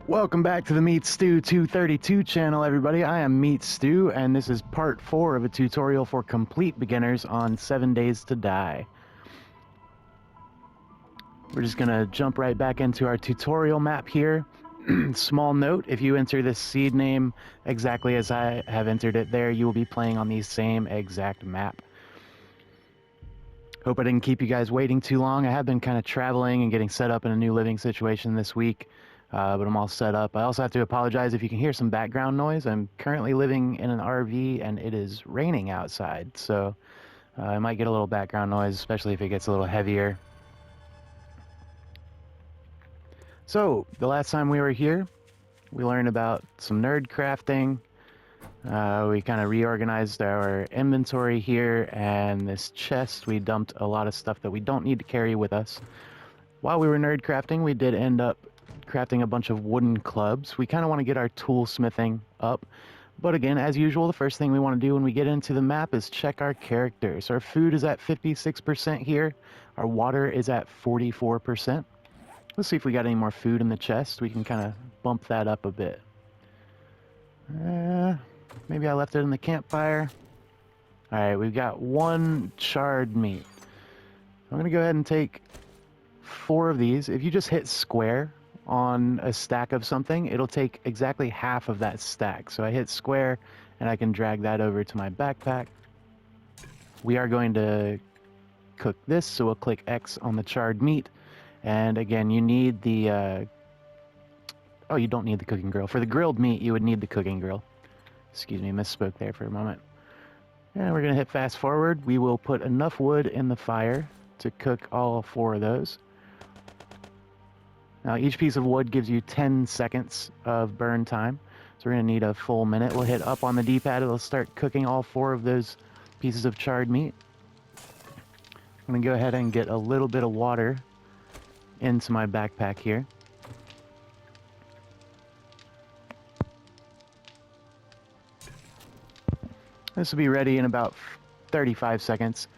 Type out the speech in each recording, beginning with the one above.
Welcome back to the Meat Stew 232 channel, everybody. I am Meat Stew, and this is part 4 of a tutorial for complete beginners on 7 Days to Die. We're just gonna jump right back into our tutorial map here. Small note, if you enter this seed name exactly as I have entered it there, you will be playing on the same exact map. Hope I didn't keep you guys waiting too long. I have been kind of traveling and getting set up in a new living situation this week. But I'm all set up. I also have to apologize if you can hear some background noise. I'm currently living in an RV and it is raining outside, so I might get a little background noise, especially if it gets a little heavier. So, the last time we were here, we learned about some nerd crafting. We kind of reorganized our inventory here, and this chest, we dumped a lot of stuff that we don't need to carry with us. While we were nerd crafting, we did end up crafting a bunch of wooden clubs. We kind of want to get our toolsmithing up, but again, as usual, the first thing we want to do when we get into the map is check our characters. Our food is at 56% here. Our water is at 44%. Let's see if we got any more food in the chest. We can kind of bump that up a bit. Maybe I left it in the campfire. Alright, we've got 1 charred meat. I'm going to go ahead and take 4 of these. If you just hit square on a stack of something, it'll take exactly half of that stack. So I hit square and I can drag that over to my backpack. We are going to cook this, so we'll click X on the charred meat. And again, you need the oh, you don't need the cooking grill. For the grilled meat, you would need the cooking grill. Excuse me, misspoke there for a moment. And we're gonna hit fast forward. We will put enough wood in the fire to cook all 4 of those. Now, each piece of wood gives you 10 seconds of burn time, so we're going to need a full minute. We'll hit up on the D-pad, it'll start cooking all 4 of those pieces of charred meat. I'm going to go ahead and get a little bit of water into my backpack here. This will be ready in about 35 seconds.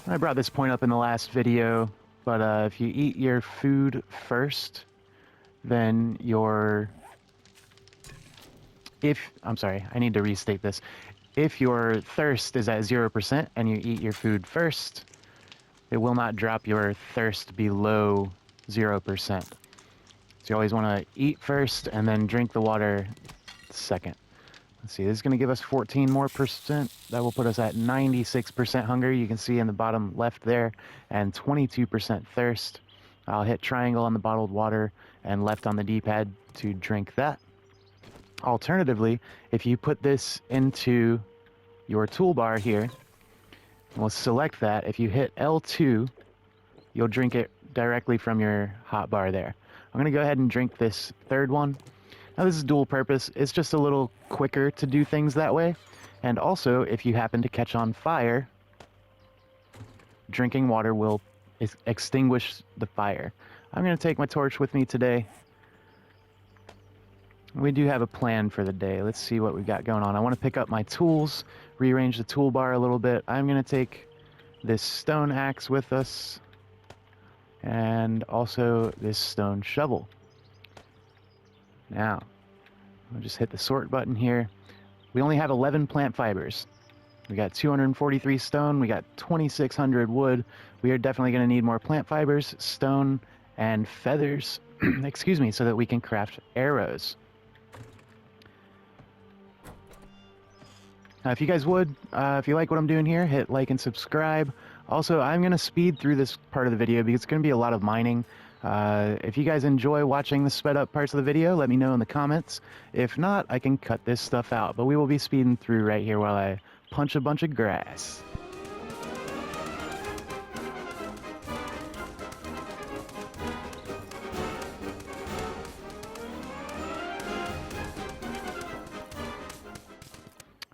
I brought this point up in the last video. But if you eat your food first, then I'm sorry, I need to restate this. If your thirst is at 0% and you eat your food first, it will not drop your thirst below 0%. So you always want to eat first and then drink the water second. Let's see, this is going to give us 14 more percent. That will put us at 96% hunger. You can see in the bottom left there, and 22% thirst. I'll hit triangle on the bottled water and left on the D-pad to drink that. Alternatively, if you put this into your toolbar here, we'll select that. If you hit L2, you'll drink it directly from your hotbar there. I'm going to go ahead and drink this third one. Now, this is dual purpose. It's just a little quicker to do things that way. And also, if you happen to catch on fire, drinking water will extinguish the fire. I'm going to take my torch with me today. We do have a plan for the day. Let's see what we've got going on. I want to pick up my tools, rearrange the toolbar a little bit. I'm going to take this stone axe with us, and also this stone shovel. Now, I'll just hit the sort button here. We only have 11 plant fibers. We got 243 stone, we got 2,600 wood. We are definitely going to need more plant fibers, stone, and feathers, excuse me, so that we can craft arrows. Now, if you guys would, if you like what I'm doing here, hit like and subscribe. Also, I'm going to speed through this part of the video because it's going to be a lot of mining. If you guys enjoy watching the sped up parts of the video, let me know in the comments. If not, I can cut this stuff out, but we will be speeding through right here while I punch a bunch of grass.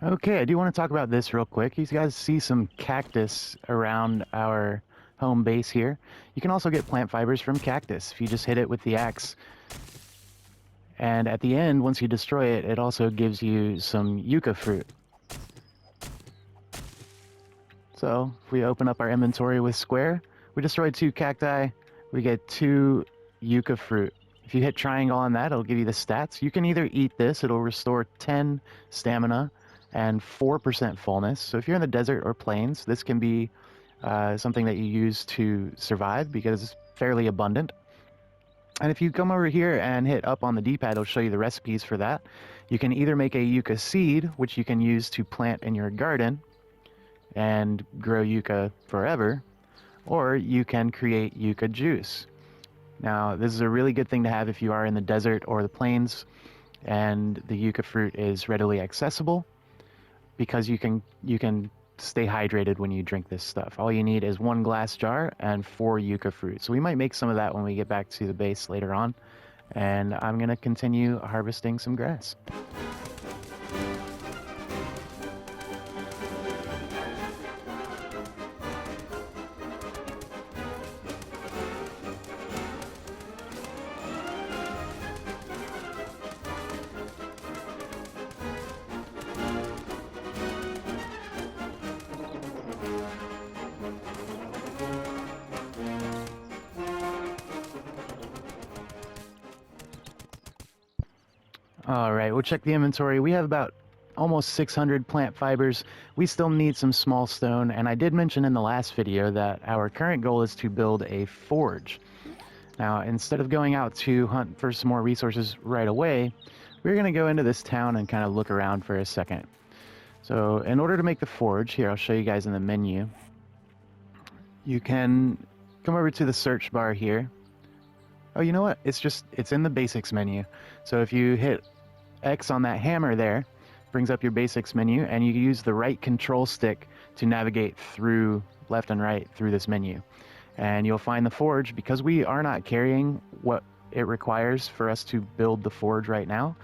Okay, I do want to talk about this real quick. You guys see some cactus around our home base here. You can also get plant fibers from cactus if you just hit it with the axe. And at the end, once you destroy it, it also gives you some yucca fruit. So if we open up our inventory with square, we destroyed 2 cacti, we get 2 yucca fruit. If you hit triangle on that, it'll give you the stats. You can either eat this, it'll restore 10 stamina and 4% fullness. So if you're in the desert or plains, this can be something that you use to survive because it's fairly abundant. And if you come over here and hit up on the D-pad, it'll show you the recipes for that. You can either make a yucca seed, which you can use to plant in your garden and grow yucca forever, or you can create yucca juice. Now, this is a really good thing to have if you are in the desert or the plains and the yucca fruit is readily accessible, because you can stay hydrated when you drink this stuff. All you need is 1 glass jar and 4 yucca fruit. So we might make some of that when we get back to the base later on. And I'm going to continue harvesting some grass. All right, we'll check the inventory. We have about almost 600 plant fibers. We still need some small stone, and I did mention in the last video that our current goal is to build a forge. Now, instead of going out to hunt for some more resources right away, we're going to go into this town and kind of look around for a second. So in order to make the forge, here, I'll show you guys in the menu. You can come over to the search bar here. Oh, you know what? It's in the basics menu. So if you hit X on that hammer there, brings up your basics menu, and you use the right control stick to navigate through left and right through this menu. And you'll find the forge. Because we are not carrying what it requires for us to build the forge right now,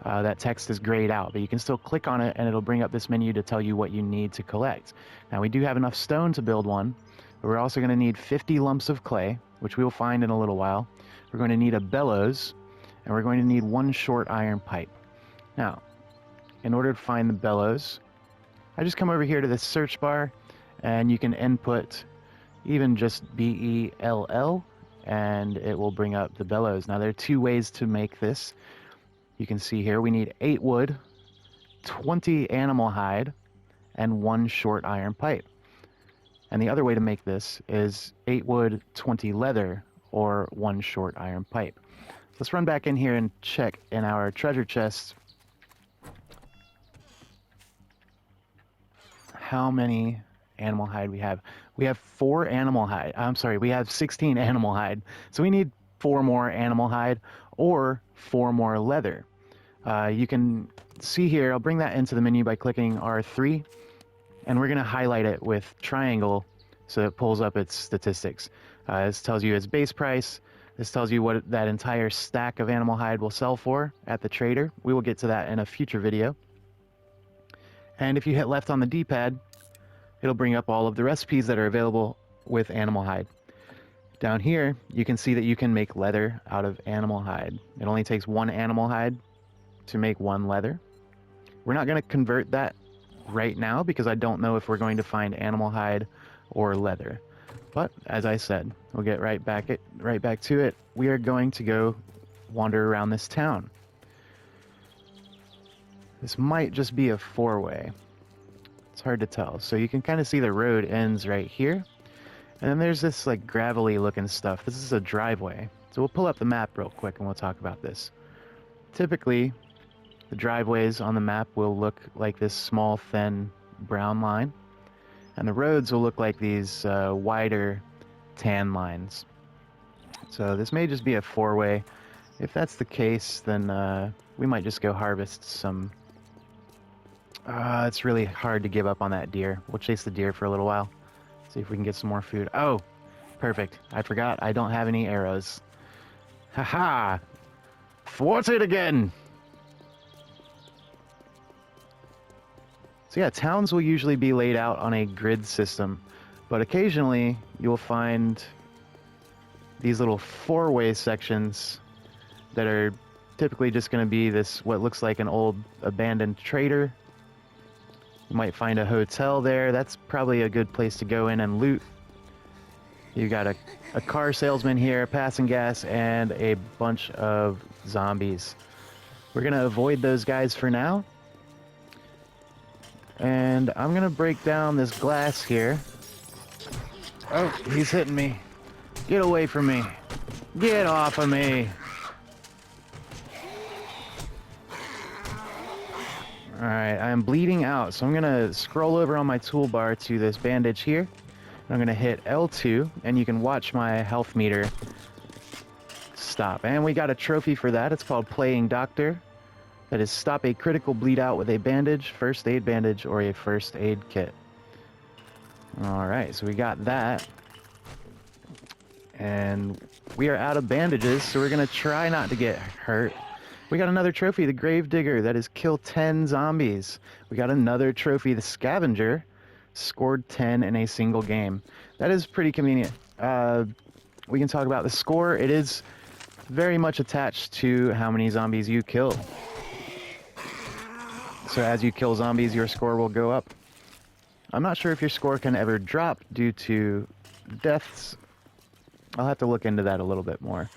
that text is grayed out, but you can still click on it and it'll bring up this menu to tell you what you need to collect. Now, we do have enough stone to build one, but we're also going to need 50 lumps of clay, which we will find in a little while. We're going to need a bellows, and we're going to need 1 short iron pipe. Now, in order to find the bellows, I just come over here to the search bar, and you can input even just BELL, and it will bring up the bellows. Now, there are 2 ways to make this. You can see here we need 8 wood, 20 animal hide, and 1 short iron pipe. And the other way to make this is 8 wood, 20 leather, or 1 short iron pipe. Let's run back in here and check in our treasure chest how many animal hide we have. We have 4 animal hide. I'm sorry, we have 16 animal hide. So we need 4 more animal hide or 4 more leather. You can see here, I'll bring that into the menu by clicking R3, and we're going to highlight it with triangle so it pulls up its statistics. This tells you its base price. This tells you what that entire stack of animal hide will sell for at the trader. We will get to that in a future video. And if you hit left on the D-pad, it'll bring up all of the recipes that are available with animal hide. Down here, you can see that you can make leather out of animal hide. It only takes 1 animal hide to make 1 leather. We're not going to convert that right now because I don't know if we're going to find animal hide or leather. But as I said, we'll get right back to it. We are going to go wander around this town. This might just be a 4-way. It's hard to tell. So you can kind of see the road ends right here. And then there's this like gravelly looking stuff. This is a driveway. So we'll pull up the map real quick and we'll talk about this. Typically, the driveways on the map will look like this small, thin brown line. And the roads will look like these wider tan lines. So this may just be a 4-way. If that's the case, then we might just go harvest some. It's really hard to give up on that deer. We'll chase the deer for a little while. See if we can get some more food. Oh, perfect. I forgot I don't have any arrows. Haha! Thwarted again! So yeah, towns will usually be laid out on a grid system, but occasionally you'll find these little 4-way sections that are typically just going to be this, what looks like an old abandoned trader. You might find a hotel there. That's probably a good place to go in and loot. You got a car salesman here, passing gas, and a bunch of zombies. We're going to avoid those guys for now. And I'm going to break down this glass here. Oh, he's hitting me. Get away from me. Get off of me. Alright, I'm bleeding out, so I'm going to scroll over on my toolbar to this bandage here. I'm going to hit L2, and you can watch my health meter stop. And we got a trophy for that. It's called Playing Doctor. That is stop a critical bleed out with a bandage, first aid bandage, or a first aid kit. Alright, so we got that. And we are out of bandages, so we're going to try not to get hurt. We got another trophy, the Grave Digger, that is kill 10 zombies. We got another trophy, the Scavenger, scored 10 in a single game. That is pretty convenient. We can talk about the score. It is very much attached to how many zombies you kill. So as you kill zombies, your score will go up. I'm not sure if your score can ever drop due to deaths. I'll have to look into that a little bit more.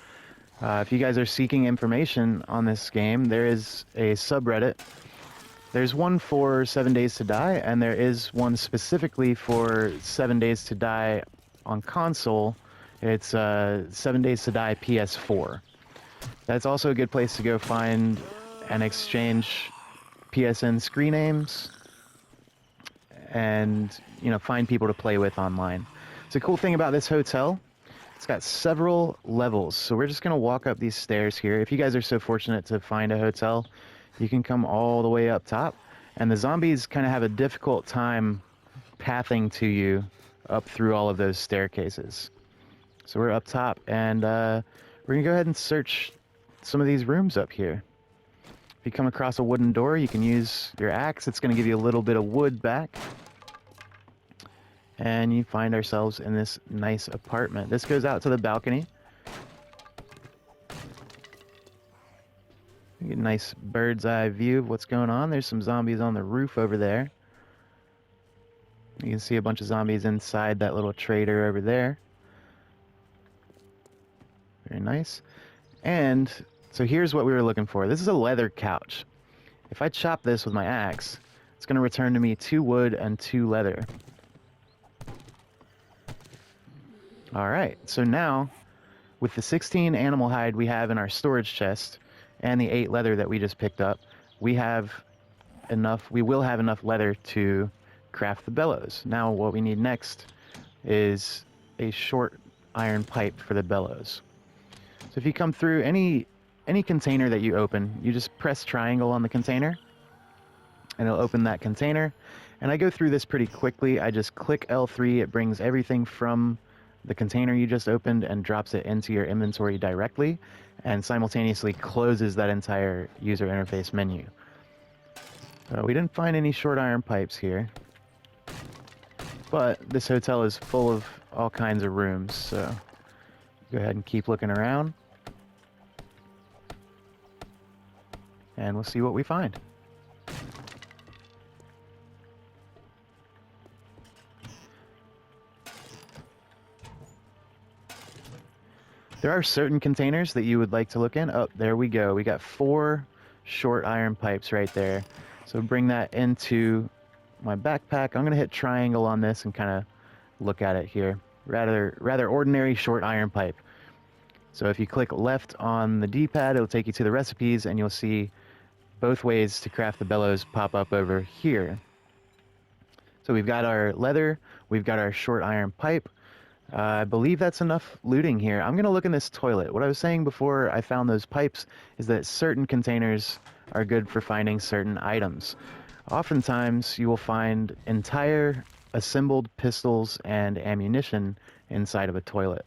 If you guys are seeking information on this game, there is a subreddit. There's one for 7 Days to Die, and there is one specifically for 7 Days to Die on console. It's 7 Days to Die PS4. That's also a good place to go find and exchange PSN screen names and, you know, find people to play with online. It's a cool thing about this hotel. It's got several levels, so we're just going to walk up these stairs here. If you guys are so fortunate to find a hotel, you can come all the way up top, and the zombies kind of have a difficult time pathing to you up through all of those staircases. So we're up top, and we're going to go ahead and search some of these rooms up here. If you come across a wooden door, you can use your axe. It's going to give you a little bit of wood back. And you find ourselves in this nice apartment. This goes out to the balcony. You get a nice bird's eye view of what's going on. There's some zombies on the roof over there. You can see a bunch of zombies inside that little trader over there. Very nice. And so here's what we were looking for. This is a leather couch. If I chop this with my axe, it's going to return to me 2 wood and 2 leather. Alright, so now, with the 16 animal hide we have in our storage chest, and the 8 leather that we just picked up, we will have enough leather to craft the bellows. Now what we need next is a short iron pipe for the bellows. So if you come through any container that you open, you just press triangle on the container, and it'll open that container. And I go through this pretty quickly. I just click L3, it brings everything from the container you just opened and drops it into your inventory directly, and simultaneously closes that entire user interface menu. We didn't find any short iron pipes here, but this hotel is full of all kinds of rooms, so go ahead and keep looking around, and we'll see what we find. There are certain containers that you would like to look in. Oh, there we go. We got 4 short iron pipes right there. So bring that into my backpack. I'm going to hit triangle on this and kind of look at it here. Rather ordinary short iron pipe. So if you click left on the D-pad, it'll take you to the recipes, and you'll see both ways to craft the bellows pop up over here. So we've got our leather, we've got our short iron pipe. I believe that's enough looting here. I'm going to look in this toilet. What I was saying before I found those pipes is that certain containers are good for finding certain items. Oftentimes, you will find entire assembled pistols and ammunition inside of a toilet.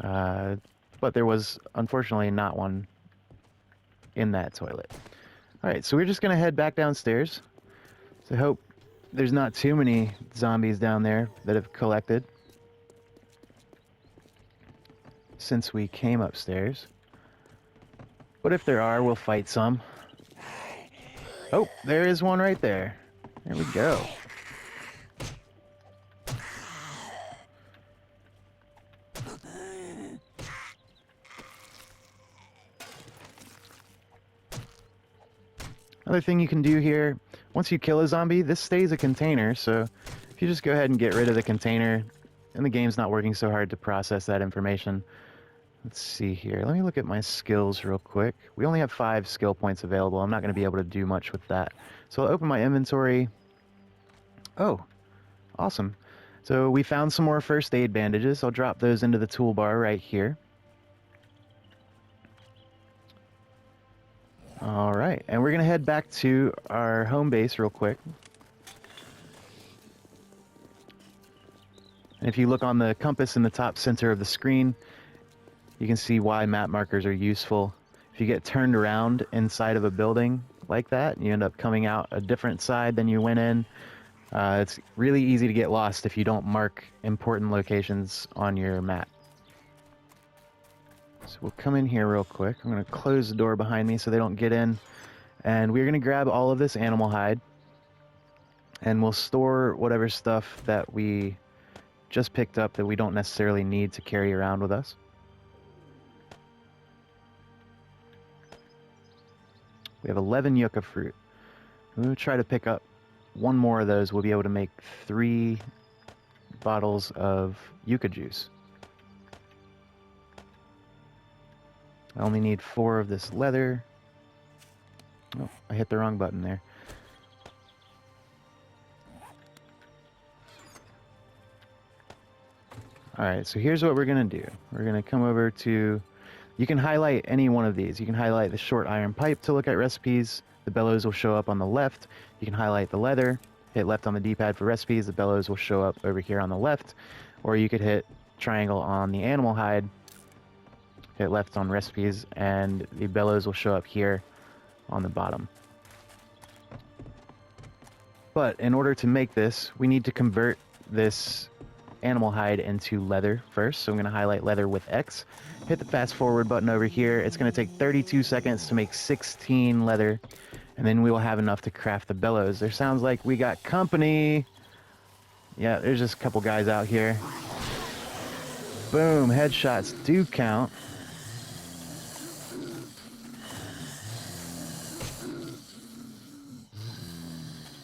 But there was, unfortunately, not one in that toilet. Alright, so we're just going to head back downstairs. So I hope there's not too many zombies down there that have collected since we came upstairs. But if there are, we'll fight some. Oh, there is one right there. There we go. Another thing you can do here, once you kill a zombie, this stays a container, so if you just go ahead and get rid of the container, and the game's not working so hard to process that information. Let's see here. Let me look at my skills real quick. We only have 5 skill points available. I'm not going to be able to do much with that. So I'll open my inventory. Oh, awesome. So we found some more first aid bandages. I'll drop those into the toolbar right here. All right, and we're going to head back to our home base real quick. And if you look on the compass in the top center of the screen, you can see why map markers are useful. If you get turned around inside of a building like that, and you end up coming out a different side than you went in, it's really easy to get lost if you don't mark important locations on your map. So we'll come in here real quick. I'm going to close the door behind me so they don't get in. And we're going to grab all of this animal hide. And we'll store whatever stuff that we just picked up that we don't necessarily need to carry around with us. We have 11 yucca fruit. I'm going to try to pick up one more of those. We'll be able to make 3 bottles of yucca juice. I only need 4 of this leather. Oh, I hit the wrong button there. Alright, so here's what we're going to do. We're going to come over to... You can highlight any one of these. You can highlight the short iron pipe to look at recipes. The bellows will show up on the left. You can highlight the leather. Hit left on the D-pad for recipes. The bellows will show up over here on the left. Or you could hit triangle on the animal hide. Hit left on recipes, and the bellows will show up here on the bottom. But in order to make this, we need to convert this animal hide into leather first. So I'm going to highlight leather with X. Hit the fast forward button over here. It's going to take 32 seconds to make 16 leather, and then we will have enough to craft the bellows. There sounds like we got company. Yeah, there's just a couple guys out here. Boom, headshots do count.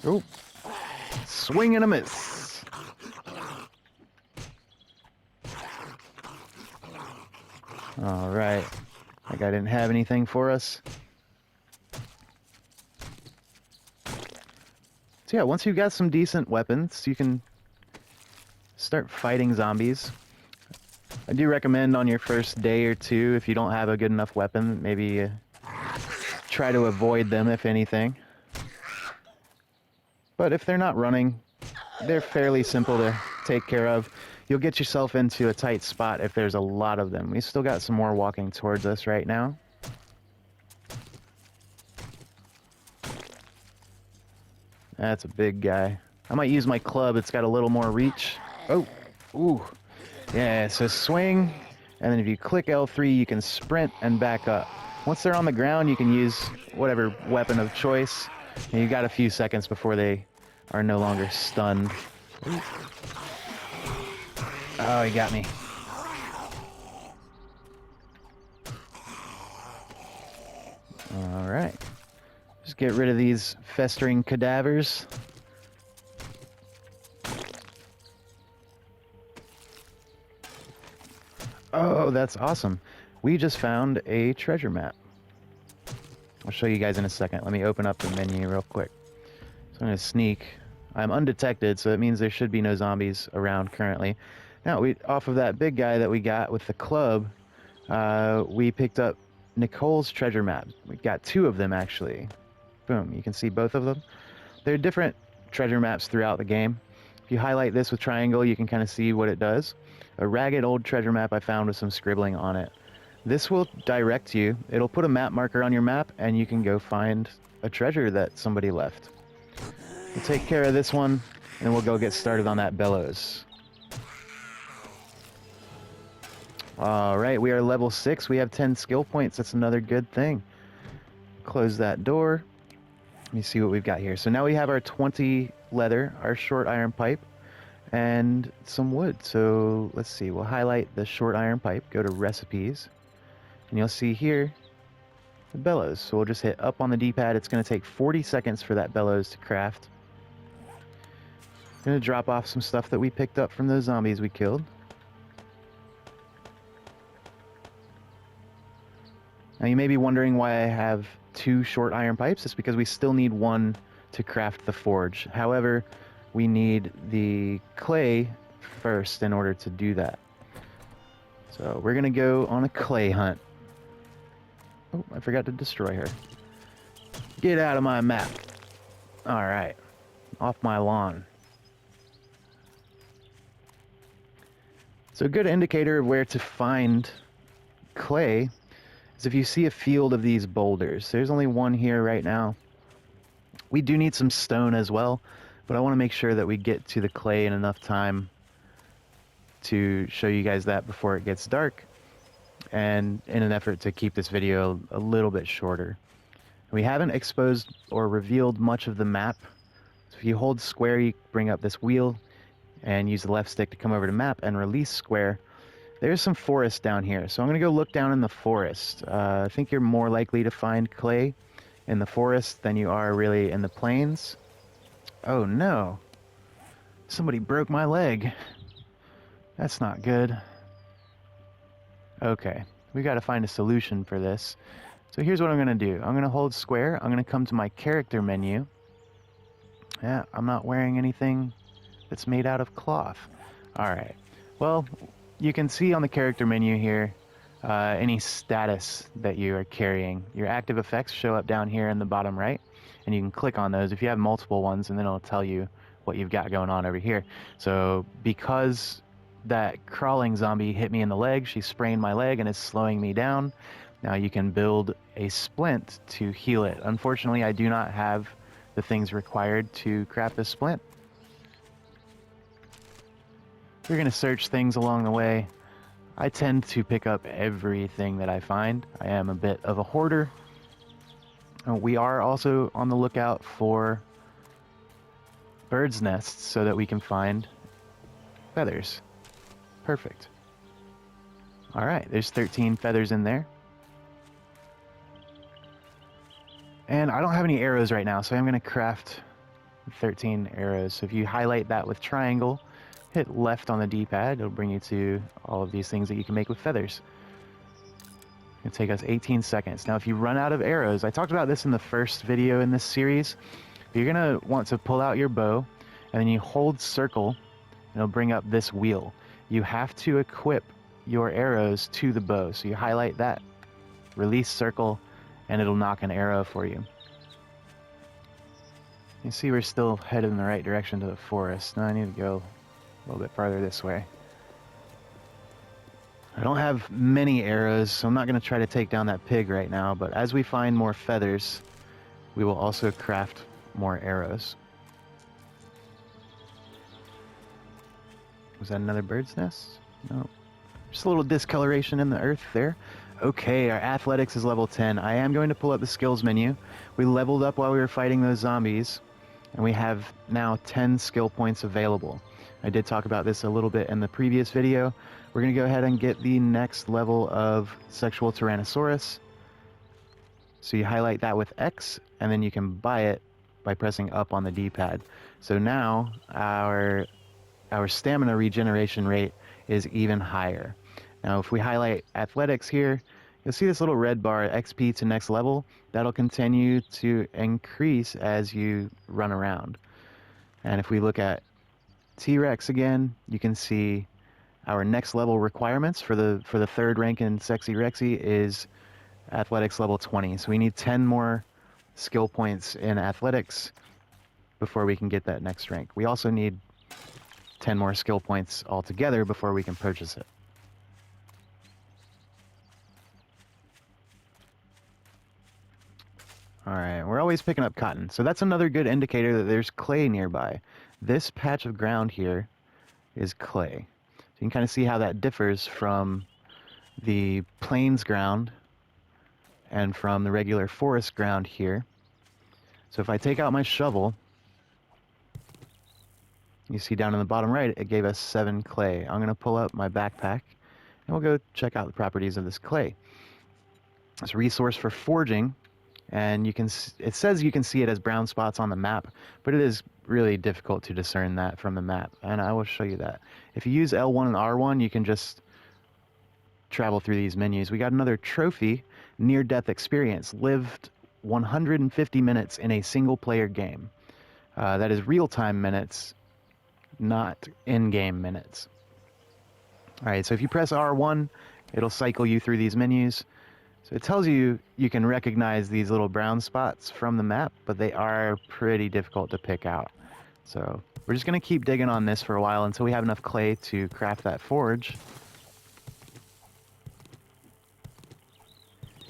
Oh, swing and a miss. All right, that guy didn't have anything for us. So yeah, once you've got some decent weapons, you can start fighting zombies. I do recommend on your first day or two, if you don't have a good enough weapon, maybe try to avoid them, if anything. But if they're not running, they're fairly simple to take care of. You'll get yourself into a tight spot if there's a lot of them. We still got some more walking towards us right now. That's a big guy. I might use my club. It's got a little more reach. Oh, ooh. Yeah, so swing, and then if you click L3, you can sprint and back up. Once they're on the ground, you can use whatever weapon of choice. And you got a few seconds before they are no longer stunned. Ooh. Oh, he got me. All right. Just get rid of these festering cadavers. Oh, that's awesome. We just found a treasure map. I'll show you guys in a second. Let me open up the menu real quick. So I'm going to sneak. I'm undetected, so it means there should be no zombies around currently. Now, off of that big guy that we got with the club, we picked up Nicole's treasure map. We got 2 of them, actually. Boom, you can see both of them. There are different treasure maps throughout the game. If you highlight this with triangle, you can kind of see what it does. A ragged old treasure map I found with some scribbling on it. This will direct you. It'll put a map marker on your map, and you can go find a treasure that somebody left. We'll take care of this one, and we'll go get started on that bellows. All right, we are level 6. We have 10 skill points. That's another good thing. Close that door. Let me see what we've got here. So now we have our 20 leather, our short iron pipe, and some wood. So let's see. We'll highlight the short iron pipe, go to recipes, and you'll see here the bellows. So we'll just hit up on the D-pad. It's going to take 40 seconds for that bellows to craft. Going to drop off some stuff that we picked up from those zombies we killed. Now you may be wondering why I have 2 short iron pipes. It's because we still need 1 to craft the forge. However, we need the clay first in order to do that. So we're going to go on a clay hunt. Oh, I forgot to destroy her. Get out of my map. Alright. Off my lawn. So a good indicator of where to find clay is if you see a field of these boulders. There's only one here right now. We do need some stone as well, but I want to make sure that we get to the clay in enough time to show you guys that before it gets dark, and in an effort to keep this video a little bit shorter. We haven't exposed or revealed much of the map. So if you hold square, you bring up this wheel and use the left stick to come over to map and release square. There's some forest down here, so I'm going to go look down in the forest. I think you're more likely to find clay in the forest than you are really in the plains. Oh no. Somebody broke my leg. That's not good. Okay, we got to find a solution for this. So here's what I'm going to do. I'm going to hold square. I'm going to come to my character menu. Yeah, I'm not wearing anything that's made out of cloth. Alright, well, you can see on the character menu here any status that you are carrying. Your active effects show up down here in the bottom right, and you can click on those if you have multiple ones, and then it'll tell you what you've got going on over here. So because that crawling zombie hit me in the leg, she sprained my leg and is slowing me down. Now you can build a splint to heal it. Unfortunately, I do not have the things required to craft a splint. We're going to search things along the way. I tend to pick up everything that I find. I am a bit of a hoarder. We are also on the lookout for birds' nests so that we can find feathers. Perfect. Alright, there's 13 feathers in there. And I don't have any arrows right now, so I'm going to craft 13 arrows. So if you highlight that with triangle, hit left on the D-pad, it'll bring you to all of these things that you can make with feathers. It'll take us 18 seconds. Now if you run out of arrows, I talked about this in the first video in this series, but you're going to want to pull out your bow, and then you hold circle, and it'll bring up this wheel. You have to equip your arrows to the bow. So you highlight that, release circle, and it'll knock an arrow for you. You see we're still headed in the right direction to the forest. Now I need to go a little bit farther this way. I don't have many arrows, so I'm not going to try to take down that pig right now, but as we find more feathers, we will also craft more arrows. Was that another bird's nest? No. Just a little discoloration in the earth there. Okay, our athletics is level 10. I am going to pull up the skills menu. We leveled up while we were fighting those zombies, and we have now 10 skill points available. I did talk about this a little bit in the previous video. We're going to go ahead and get the next level of Sexual Tyrannosaurus. So you highlight that with X, and then you can buy it by pressing up on the D-pad. So now our stamina regeneration rate is even higher. Now if we highlight athletics here, you'll see this little red bar, XP to next level. That'll continue to increase as you run around. And if we look at T-Rex again, you can see our next level requirements for the third rank in Sexy Rexy is athletics level 20. So we need 10 more skill points in athletics before we can get that next rank. We also need 10 more skill points altogether before we can purchase it. Alright, we're always picking up cotton. So that's another good indicator that there's clay nearby. This patch of ground here is clay. So you can kind of see how that differs from the plains ground and from the regular forest ground here. So if I take out my shovel, you see down in the bottom right, it gave us 7 clay. I'm going to pull up my backpack, and we'll go check out the properties of this clay. This resource for forging, and it says you can see it as brown spots on the map, but it is really difficult to discern that from the map, and I will show you that. If you use L1 and R1, you can just travel through these menus. We got another trophy, near-death experience, lived 150 minutes in a single-player game. That is real-time minutes, not in-game minutes. All right, so if you press R1, it'll cycle you through these menus. So it tells you you can recognize these little brown spots from the map, but they are pretty difficult to pick out. So we're just going to keep digging on this for a while until we have enough clay to craft that forge.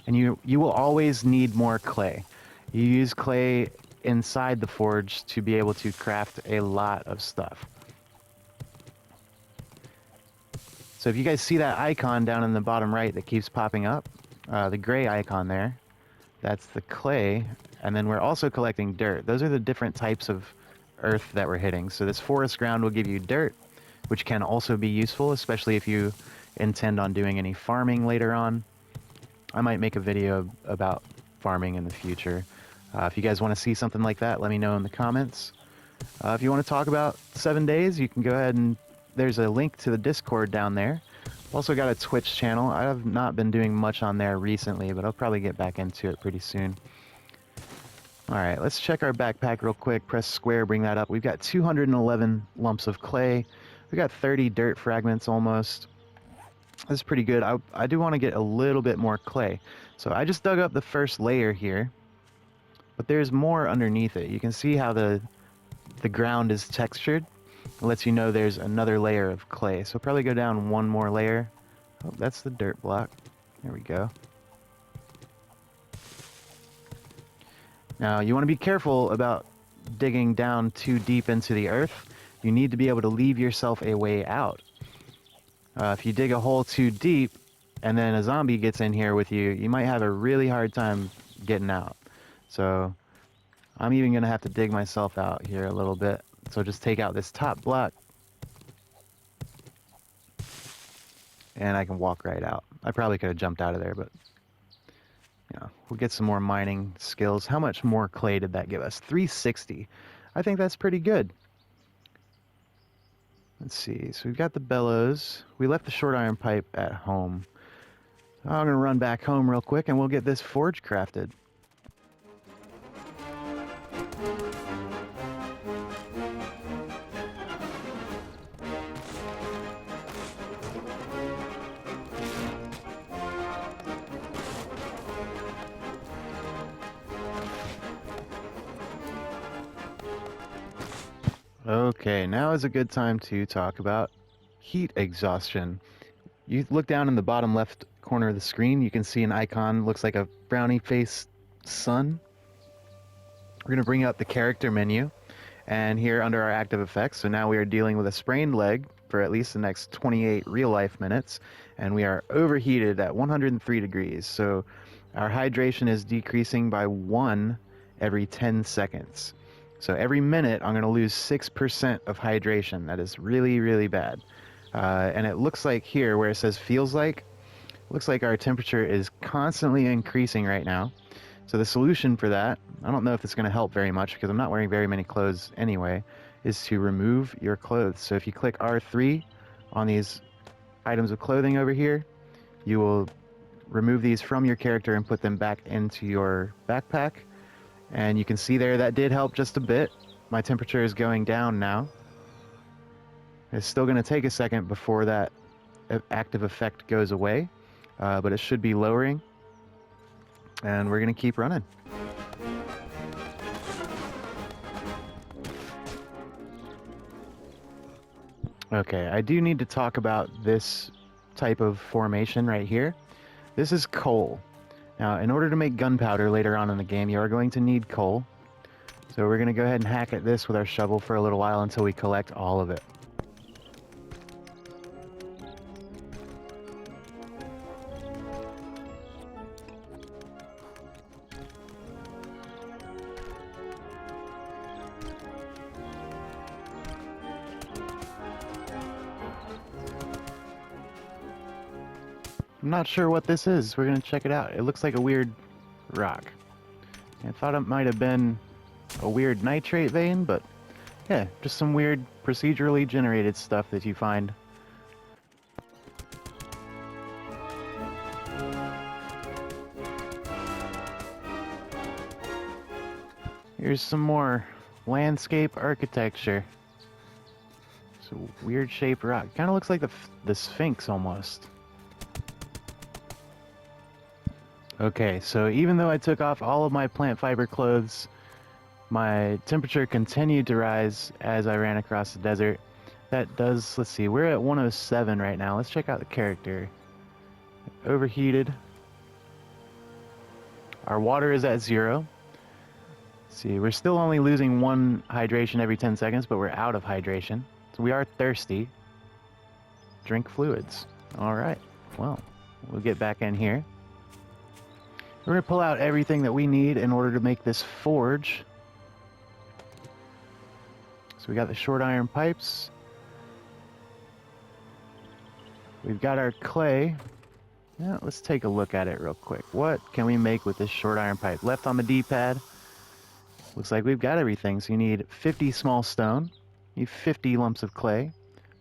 And you will always need more clay. You use clay inside the forge to be able to craft a lot of stuff. So if you guys see that icon down in the bottom right that keeps popping up, the gray icon there, that's the clay, and then we're also collecting dirt. Those are the different types of earth that we're hitting. So this forest ground will give you dirt, which can also be useful, especially if you intend on doing any farming later on. I might make a video about farming in the future. If you guys want to see something like that, let me know in the comments. If you want to talk about 7 days, you can go ahead and there's a link to the Discord down there. Also got a Twitch channel. I have not been doing much on there recently, but I'll probably get back into it pretty soon. Alright, let's check our backpack real quick. Press square, bring that up. We've got 211 lumps of clay. We got 30 dirt fragments almost. This is pretty good. I do want to get a little bit more clay. So I just dug up the first layer here, but there's more underneath it. You can see how the ground is textured. It lets you know there's another layer of clay. So probably go down one more layer. Oh, that's the dirt block. There we go. Now you want to be careful about digging down too deep into the earth. You need to be able to leave yourself a way out. If you dig a hole too deep and then a zombie gets in here with you, you might have a really hard time getting out. So I'm even going to have to dig myself out here a little bit. So just take out this top block and I can walk right out. I probably could have jumped out of there, but you know, we'll get some more mining skills. How much more clay did that give us? 360. I think that's pretty good. Let's see, so we've got the bellows. We left the short iron pipe at home. I'm going to run back home real quick and we'll get this forge crafted. Okay, now is a good time to talk about heat exhaustion. You look down in the bottom left corner of the screen, you can see an icon, looks like a brownie face sun. We're going to bring up the character menu, and here under our active effects, so now we are dealing with a sprained leg for at least the next 28 real life minutes, and we are overheated at 103 degrees, so our hydration is decreasing by 1 every 10 seconds. So every minute, I'm going to lose 6% of hydration. That is really, really bad. And it looks like here, where it says feels like, looks like our temperature is constantly increasing right now. So the solution for that, I don't know if it's going to help very much because I'm not wearing very many clothes anyway, is to remove your clothes. So if you click R3 on these items of clothing over here, you will remove these from your character and put them back into your backpack. And you can see there that did help just a bit. My temperature is going down now. It's still going to take a second before that active effect goes away, but it should be lowering. And we're going to keep running. Okay, I do need to talk about this type of formation right here. This is coal. Now, in order to make gunpowder later on in the game, you are going to need coal. So we're going to go ahead and hack at this with our shovel for a little while until we collect all of it. I'm not sure what this is. We're gonna check it out. It looks like a weird rock. I thought it might have been a weird nitrate vein, but yeah, just some weird procedurally generated stuff that you find. Here's some more landscape architecture. It's a weird shaped rock. Kind of looks like the Sphinx almost. Okay, so even though I took off all of my plant fiber clothes, my temperature continued to rise as I ran across the desert. That does, let's see, we're at 107 right now. Let's check out the character. Overheated. Our water is at 0. Let's see, we're still only losing 1 hydration every 10 seconds, but we're out of hydration. So we are thirsty. Drink fluids. Alright, well, we'll get back in here. We're going to pull out everything that we need in order to make this forge. So we got the short iron pipes. We've got our clay. Now, let's take a look at it real quick. What can we make with this short iron pipe? Left on the D-pad. Looks like we've got everything. So you need 50 small stone. You need 50 lumps of clay.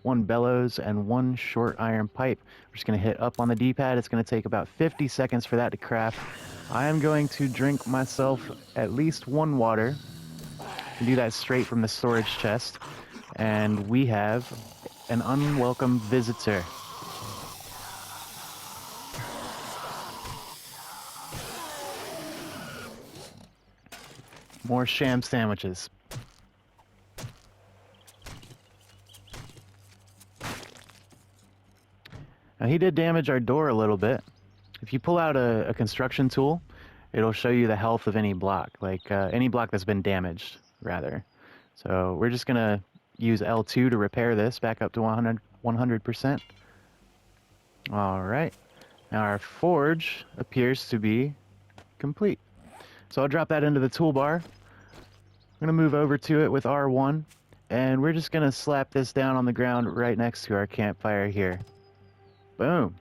1 bellows and 1 short iron pipe. We're just going to hit up on the D-pad. It's going to take about 50 seconds for that to craft. I am going to drink myself at least 1 water. And do that straight from the storage chest. And we have an unwelcome visitor. More sham sandwiches. Now he did damage our door a little bit. If you pull out a construction tool, it'll show you the health of any block, like any block that's been damaged, rather. So we're just gonna use L2 to repair this back up to 100%. All right. Now our forge appears to be complete. So I'll drop that into the toolbar. I'm gonna move over to it with R1, and we're just gonna slap this down on the ground right next to our campfire here. Boom.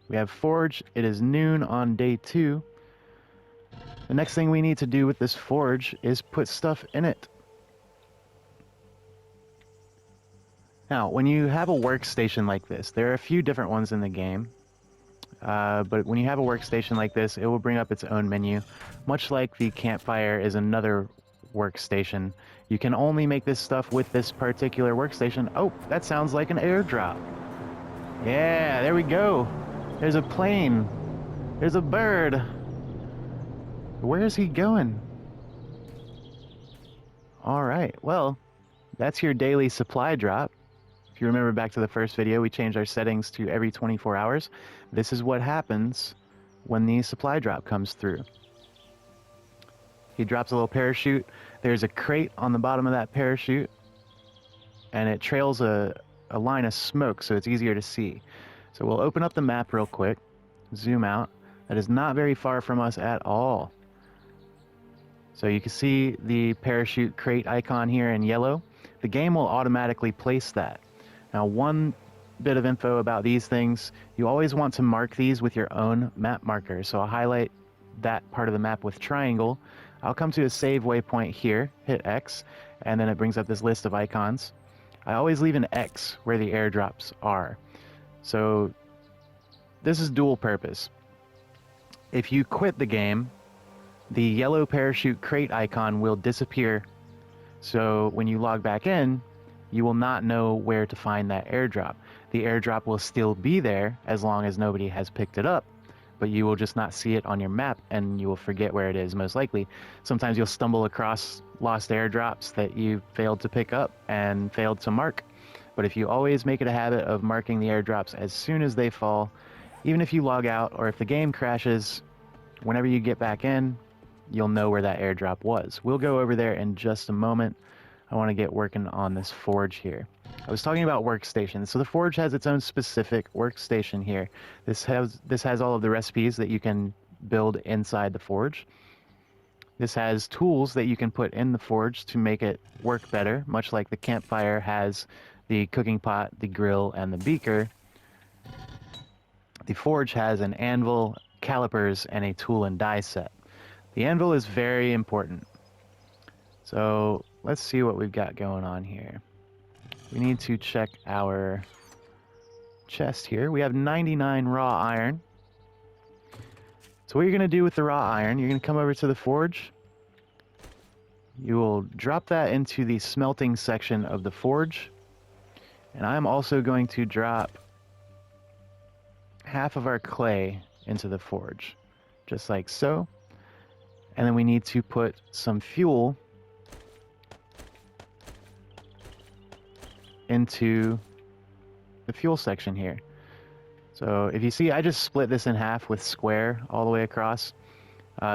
We have forge. It is noon on day 2. The next thing we need to do with this forge is put stuff in it. Now, when you have a workstation like this, there are a few different ones in the game. But when you have a workstation like this, it will bring up its own menu. Much like the campfire is another workstation. You can only make this stuff with this particular workstation. Oh, that sounds like an airdrop. Yeah, there we go. There's a plane. There's a bird. Where is he going? All right, well, that's your daily supply drop. If you remember back to the first video, we changed our settings to every 24 hours. This is what happens when the supply drop comes through. He drops a little parachute. There's a crate on the bottom of that parachute, and it trails a line of smoke, so it's easier to see. So we'll open up the map real quick, zoom out. That is not very far from us at all. So you can see the parachute crate icon here in yellow. The game will automatically place that. Now, one bit of info about these things, you always want to mark these with your own map marker. So I'll highlight that part of the map with triangle. I'll come to a save waypoint here, hit X, and then it brings up this list of icons. I always leave an X where the airdrops are. So this is dual purpose. If you quit the game, the yellow parachute crate icon will disappear. So when you log back in, you will not know where to find that airdrop. The airdrop will still be there as long as nobody has picked it up, but you will just not see it on your map, and you will forget where it is most likely. Sometimes you'll stumble across lost airdrops that you failed to pick up and failed to mark. But if you always make it a habit of marking the airdrops as soon as they fall, even if you log out or if the game crashes, whenever you get back in, you'll know where that airdrop was. We'll go over there in just a moment. I want to get working on this forge here. I was talking about workstations. So the forge has its own specific workstation here. This has all of the recipes that you can build inside the forge. This has tools that you can put in the forge to make it work better, much like the campfire has the cooking pot, the grill, and the beaker. The forge has an anvil, calipers, and a tool and die set. The anvil is very important. So let's see what we've got going on here. We need to check our chest here. We have 99 raw iron. So what you're going to do with the raw iron, you're going to come over to the forge. You will drop that into the smelting section of the forge. And I'm also going to drop half of our clay into the forge, just like so. And then we need to put some fuel into the fuel section here. So if you see, I just split this in half with square all the way across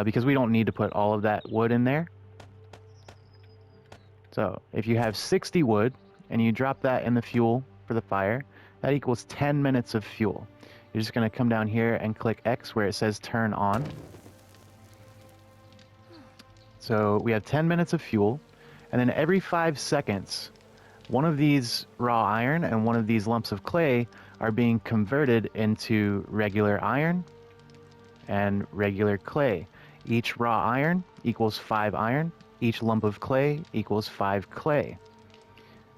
because we don't need to put all of that wood in there. So if you have 60 wood and you drop that in the fuel for the fire, that equals 10 minutes of fuel. You're just going to come down here and click X where it says turn on. So we have 10 minutes of fuel, and then every 5 seconds, one of these raw iron and one of these lumps of clay are being converted into regular iron and regular clay. Each raw iron equals 5 iron. Each lump of clay equals 5 clay.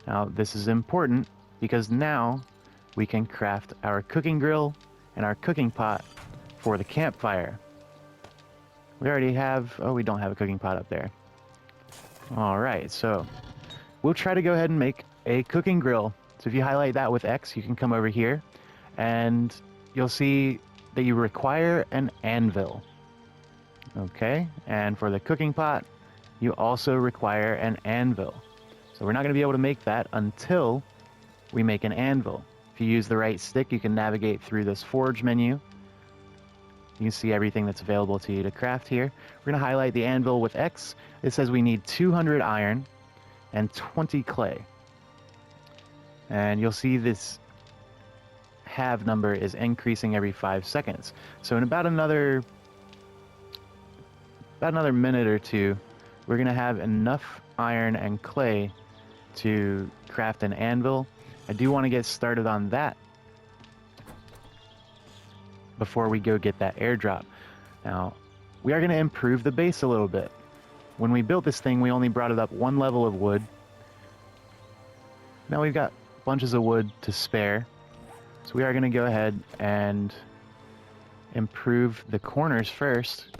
Now, this is important because now we can craft our cooking grill and our cooking pot for the campfire. We already have... oh, we don't have a cooking pot up there. Alright, so we'll try to go ahead and make a cooking grill. So if you highlight that with X, you can come over here and you'll see that you require an anvil. Okay, and for the cooking pot, you also require an anvil. So we're not going to be able to make that until we make an anvil. If you use the right stick, you can navigate through this forge menu. You can see everything that's available to you to craft here. We're going to highlight the anvil with X. It says we need 200 iron and 20 clay. And you'll see this halve number is increasing every 5 seconds. So in about another minute or two, we're going to have enough iron and clay to craft an anvil. I do want to get started on that before we go get that airdrop. Now, we are going to improve the base a little bit. When we built this thing, we only brought it up 1 level of wood. Now we've got bunches of wood to spare. So we are going to go ahead and improve the corners first.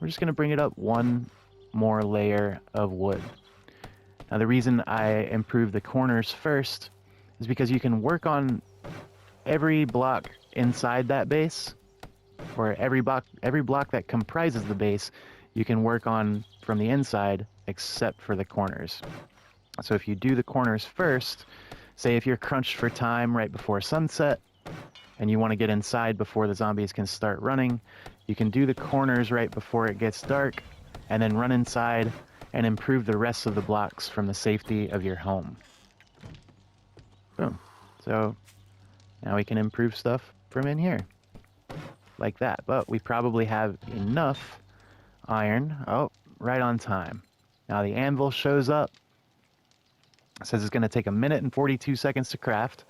We're just going to bring it up 1 more layer of wood. Now the reason I improve the corners first is because you can work on every block inside that base, or every block that comprises the base, you can work on from the inside except for the corners. So if you do the corners first, say if you're crunched for time right before sunset and you want to get inside before the zombies can start running, you can do the corners right before it gets dark and then run inside and improve the rest of the blocks from the safety of your home. Boom. So now we can improve stuff from in here like that, but we probably have enough iron. Oh, right on time. Now the anvil shows up. It says it's going to take 1 minute and 42 seconds to craft.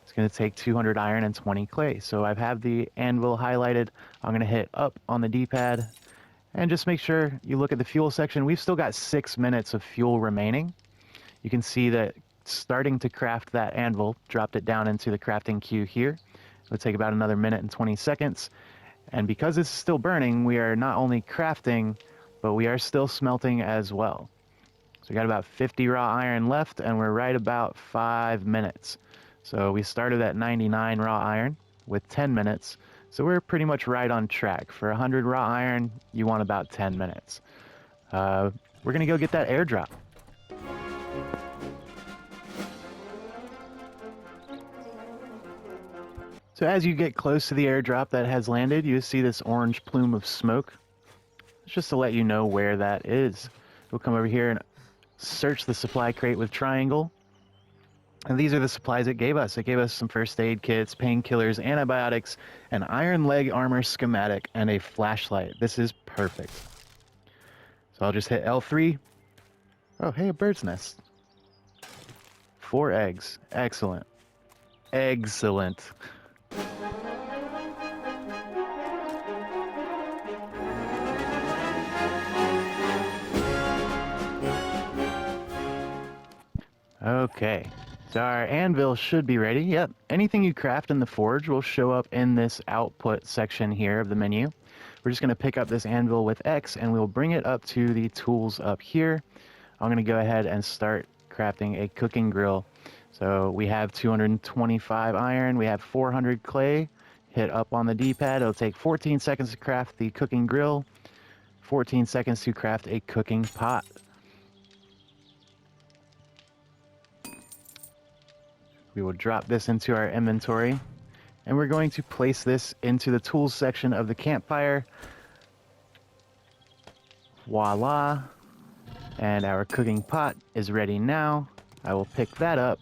It's going to take 200 iron and 20 clay. So I have the anvil highlighted. I'm going to hit up on the D-pad and just make sure you look at the fuel section. We've still got 6 minutes of fuel remaining. You can see that starting to craft that anvil, dropped it down into the crafting queue here. It'll take about another 1 minute and 20 seconds. And because it's still burning, we are not only crafting, but we are still smelting as well. So we got about 50 raw iron left, and we're right about 5 minutes. So we started at 99 raw iron with 10 minutes. So we're pretty much right on track. For 100 raw iron, you want about 10 minutes. We're going to go get that airdrop. So as you get close to the airdrop that has landed, you see this orange plume of smoke. It's just to let you know where that is. We'll come over here and search the supply crate with triangle. And these are the supplies it gave us. It gave us some first aid kits, painkillers, antibiotics, an iron leg armor schematic, and a flashlight. This is perfect. So I'll just hit L3. Oh, hey, a bird's nest. 4 eggs. Excellent. Excellent. Okay, so our anvil should be ready. Yep, anything you craft in the forge will show up in this output section here of the menu. We're just going to pick up this anvil with X and we'll bring it up to the tools up here. I'm going to go ahead and start crafting a cooking grill. So we have 225 iron, we have 400 clay. Hit up on the D-pad, it'll take 14 seconds to craft the cooking grill, 14 seconds to craft a cooking pot. We will drop this into our inventory, and we're going to place this into the tools section of the campfire. Voila! And our cooking pot is ready now. I will pick that up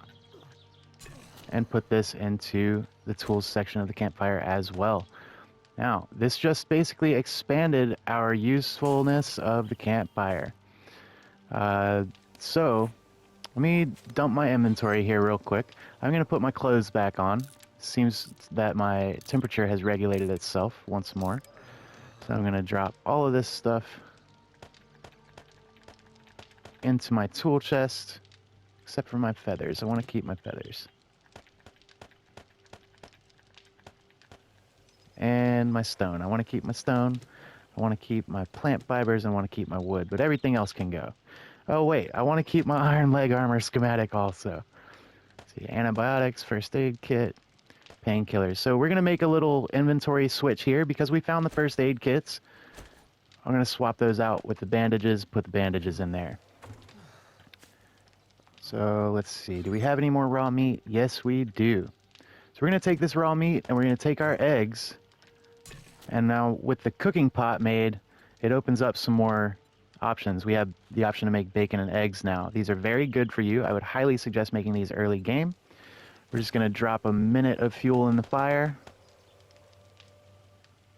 and put this into the tools section of the campfire as well. Now, this just basically expanded our usefulness of the campfire. So, let me dump my inventory here real quick. I'm going to put my clothes back on. Seems that my temperature has regulated itself once more. So I'm going to drop all of this stuff into my tool chest, except for my feathers. I want to keep my feathers. And my stone. I want to keep my stone. I want to keep my plant fibers. I want to keep my wood, but everything else can go. Oh wait, I want to keep my iron leg armor schematic also. Let's see, antibiotics, first aid kit, painkillers. So we're going to make a little inventory switch here because we found the first aid kits. I'm going to swap those out with the bandages, put the bandages in there. So let's see, do we have any more raw meat? Yes, we do. So we're going to take this raw meat and we're going to take our eggs. And now with the cooking pot made, it opens up some more options. We have the option to make bacon and eggs now. These are very good for you. I would highly suggest making these early game. We're just going to drop a minute of fuel in the fire.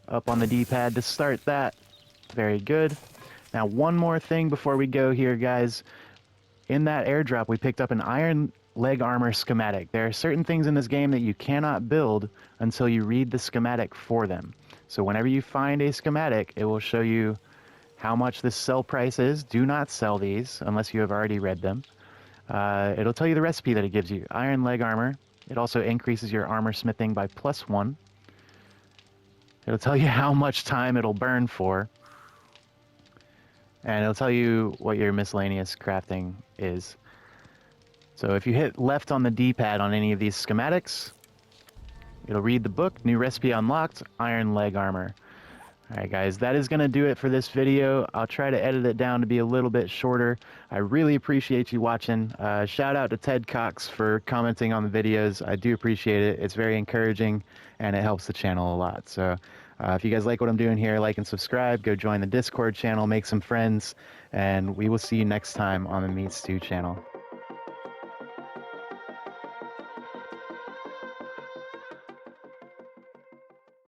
Up on the D-pad to start that. Very good. Now one more thing before we go here, guys. In that airdrop, we picked up an iron leg armor schematic. There are certain things in this game that you cannot build until you read the schematic for them. So whenever you find a schematic, it will show you how much the sell price is. Do not sell these unless you have already read them. It'll tell you the recipe that it gives you. Iron leg armor. It also increases your armor smithing by +1. It'll tell you how much time it'll burn for. And it'll tell you what your miscellaneous crafting is. So if you hit left on the D-pad on any of these schematics, it'll read the book, new recipe unlocked, iron leg armor. Alright guys, that is going to do it for this video. I'll try to edit it down to be a little bit shorter. I really appreciate you watching. Shout out to Ted Cox for commenting on the videos. I do appreciate it. It's very encouraging and it helps the channel a lot. So if you guys like what I'm doing here, like and subscribe. Go join the Discord channel, make some friends, and we will see you next time on the Meat Stew channel.